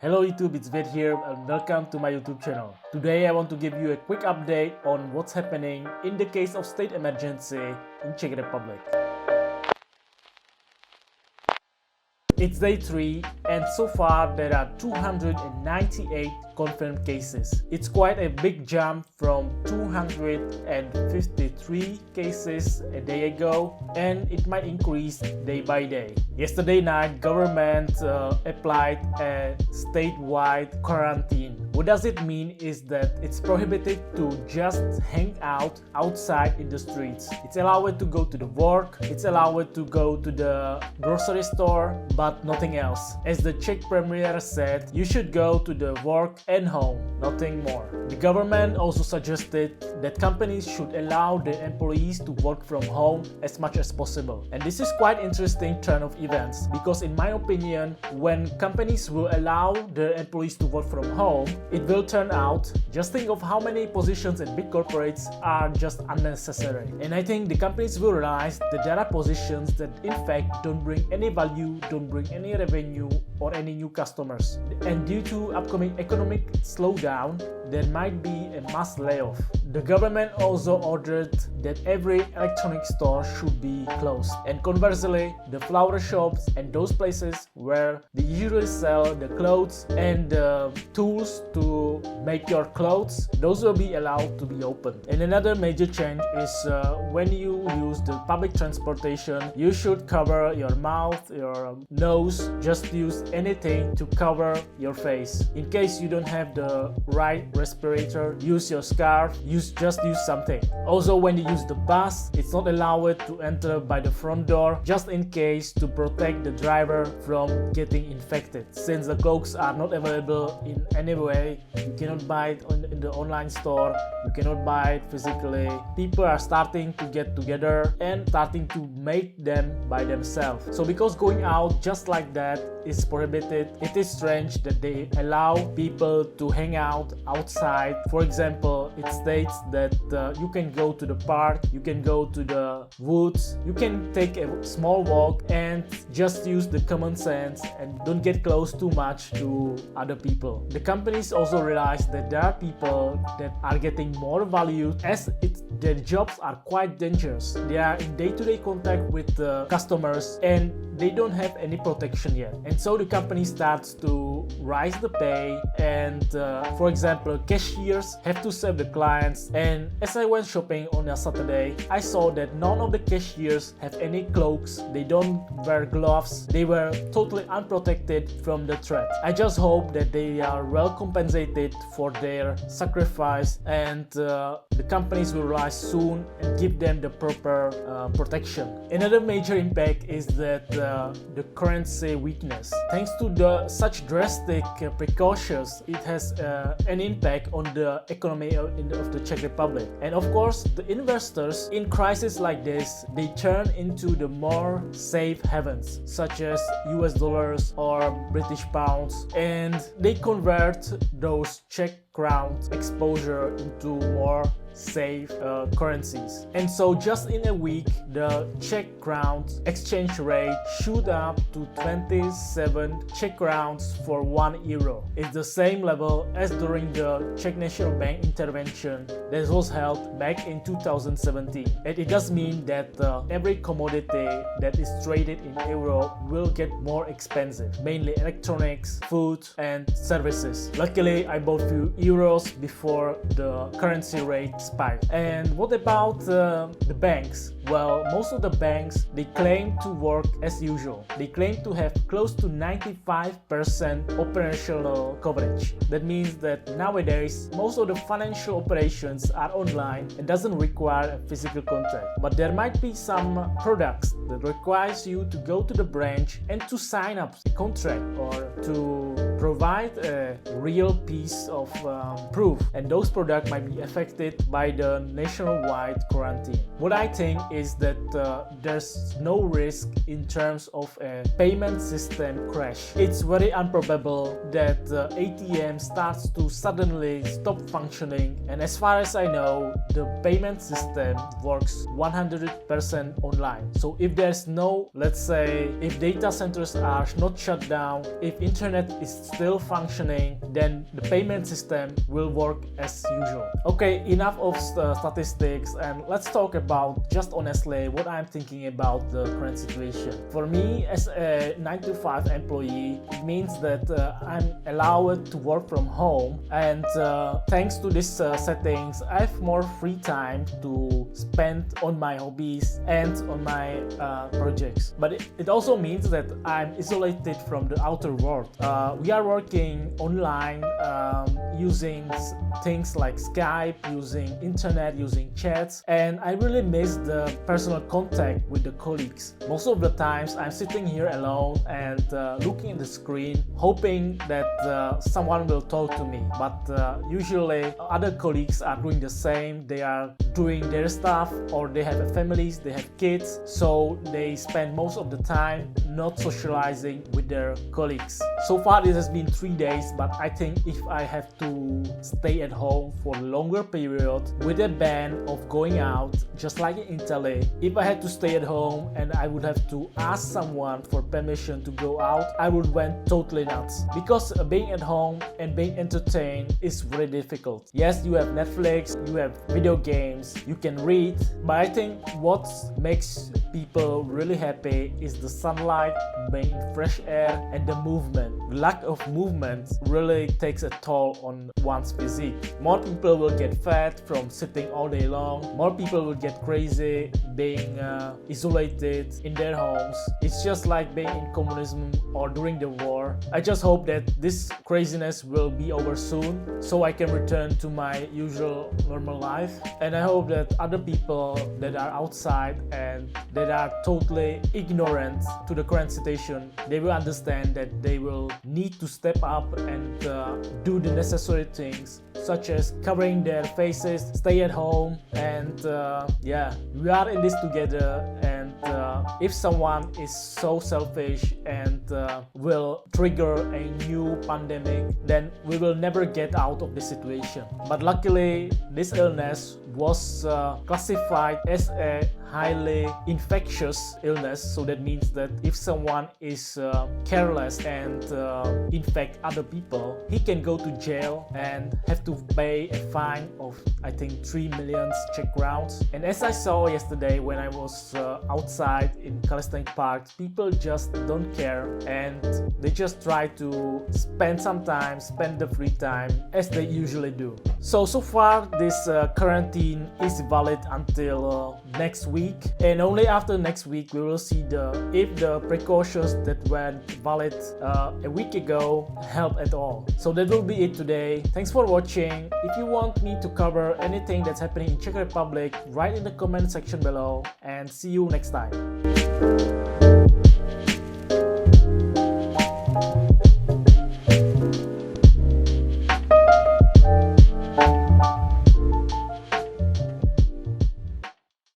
Hello YouTube, it's Ved here and welcome to my YouTube channel. Today I want to give you a quick update on what's happening in the case of state emergency in Czech Republic. It's day 3 and so far there are 298 confirmed cases. It's quite a big jump from 253 cases a day ago, and it might increase day by day. Yesterday night, government applied a statewide quarantine. What does it mean is that it's prohibited to just hang out outside in the streets. It's allowed to go to the work, it's allowed to go to the grocery store, but nothing else. As the Czech Premier said, you should go to the work and home, nothing more. The government also suggested that companies should allow their employees to work from home as much as possible. And this is quite interesting turn of events, because in my opinion, when companies will allow their employees to work from home, it will turn out, just think of how many positions in big corporates are just unnecessary. And I think the companies will realize that there are positions that in fact don't bring any value, don't bring any revenue or any new customers. And due to upcoming economic slowdown, there might be a mass layoff. The government also ordered that every electronic store should be closed. And conversely, the flower shops and those places where they usually sell the clothes and the tools to make your clothes, those will be allowed to be open. And another major change is when you use the public transportation, you should cover your mouth, your nose, just use anything to cover your face. In case you don't have the right respirator, use your scarf, just use something. Also, when you use the bus, it's not allowed to enter by the front door, just in case to protect the driver from getting infected. Since the cloaks are not available in any way, you cannot buy it in the online store, you cannot buy it physically. People are starting to get together and starting to make them by themselves. So because going out just like that is prohibited, it is strange that they allow people to hang out outside. For example, it states that you can go to the park, you can go to the woods, you can take a small walk and just use the common sense and don't get close too much to other people. The companies also realize that there are people that are getting more value as their jobs are quite dangerous. They are in day-to-day contact with the customers and they don't have any protection yet. And so the company starts to raise the pay and for example, cashiers have to serve the clients. And as I went shopping on a Saturday, I saw that none of the cashiers have any cloaks, they don't wear gloves, they were totally unprotected from the threat. I just hope that they are well compensated for their sacrifice and the companies will rise soon and give them the proper protection. Another major impact is that the currency weakness. Thanks to such drastic precautions, it has an impact on the economy of the Czech Republic. And of course, the investors in crises like this, they turn into the more safe havens, such as US dollars or British pounds, and they convert those Czech crowns exposure into more safe currencies. And so just in a week, the Czech crowns exchange rate shoot up to 27 Czech crowns for 1 euro. It's the same level as during the Czech National Bank intervention that was held back in 2017. And it does mean that every commodity that is traded in euro will get more expensive, mainly electronics, food and services. Luckily, I bought few euros before the currency rate spike. And what about the banks? Well, most of the banks, they claim to work as usual. They claim to have close to 95% operational coverage. That means that nowadays, most of the financial operations are online and doesn't require a physical contact. But there might be some products that requires you to go to the branch and to sign up a contract or to provide a real piece of proof. And those products might be affected by the nationwide quarantine. What I think is that there's no risk in terms of a payment system crash. It's very improbable that ATM starts to suddenly stop functioning, and as far as I know, the payment system works 100% online. So if there's no, let's say, if data centers are not shut down, if internet is still functioning, then the payment system will work as usual. Okay, enough of statistics, and let's talk about just honestly what I'm thinking about the current situation. For me, as a 9-to-5 employee, it means that I'm allowed to work from home, and thanks to these settings, I have more free time to spend on my hobbies and on my projects. But it also means that I'm isolated from the outer world. We are working online using things like Skype, using internet, using chats, and I really miss the personal contact with the colleagues. Most of the times I'm sitting here alone and looking at the screen, hoping that someone will talk to me. But usually other colleagues are doing the same. They are doing their stuff, or they have families, they have kids, so they spend most of the time not socializing with their colleagues. So far this has been 3 days, but I think if I have to stay at home for a longer period with a ban of going out, just like in Italy, if I had to stay at home and I would have to ask someone for permission to go out, I would went totally nuts. Because being at home and being entertained is very difficult. Yes, you have Netflix, you have video games, you can read, but I think what makes people really happy is the sunlight, being in fresh air, and the movement. The lack of movement really takes a toll on one's physique. More people will get fat from sitting all day long. More people will get crazy being isolated in their homes. It's just like being in communism or during the war. I just hope that this craziness will be over soon, so I can return to my usual normal life. And I hope that other people that are outside and that are totally ignorant to the current situation, they will understand that they will need to step up and do the necessary things, such as covering their faces, stay at home, and yeah, we are in this together. And if someone is so selfish and will trigger a new pandemic, then we will never get out of this situation. But luckily, this illness was classified as a highly infectious illness, so that means that if someone is careless and infect other people, he can go to jail and have to pay a fine of, I think, 3 million Czech crowns. And as I saw yesterday when I was outside in Calisthenic Park, people just don't care, and they just try to spend the free time as they usually do. So far this quarantine is valid until next week, and only after next week we will see if the precautions that were valid a week ago help at all. So that will be it today. Thanks for watching. If you want me to cover anything that's happening in Czech Republic, write in the comment section below, and see you next time.